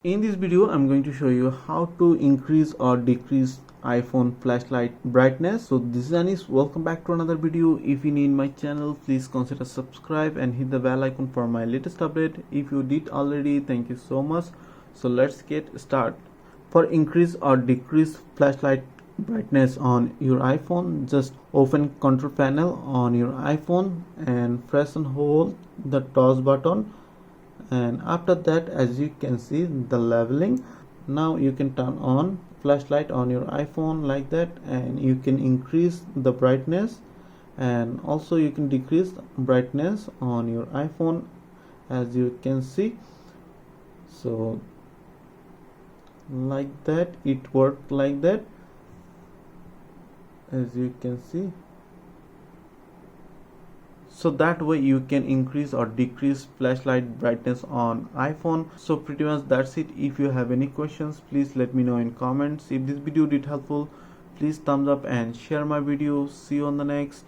In this video, I'm going to show you how to increase or decrease iPhone flashlight brightness. So this is Anis. Welcome back to another video. If you need my channel, please consider subscribe and hit the bell icon for my latest update. If you did already, thank you so much. So let's get started. For increase or decrease flashlight brightness on your iPhone, just open control panel on your iPhone and press and hold the toss button, and after that, as you can see the leveling, now you can turn on flashlight on your iPhone like that, and you can increase the brightness and also you can decrease brightness on your iPhone, as you can see. So like that, it worked like that, as you can see. So that way you can increase or decrease flashlight brightness on iPhone. So pretty much that's it. If you have any questions, please let me know in comments. If this video did helpful, please thumbs up and share my video. See you on the next.